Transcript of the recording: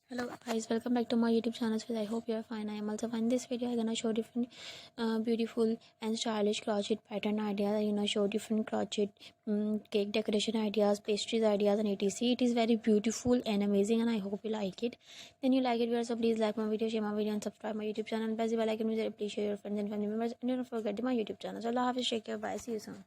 Hello guys, welcome back to my YouTube channel. So I hope you are fine. I am also fine. In this video I'm gonna show different beautiful and stylish crochet pattern ideas. Show different crochet cake decoration ideas, pastries ideas, and etc. It is very beautiful and amazing, and I hope you like it. Then you like it, viewers, so please like my video, share my video, and subscribe my YouTube channel. And press the bell icon, please share your friends and family members, and don't forget my YouTube channel. So Allah Hafiz, take care, bye, see you soon.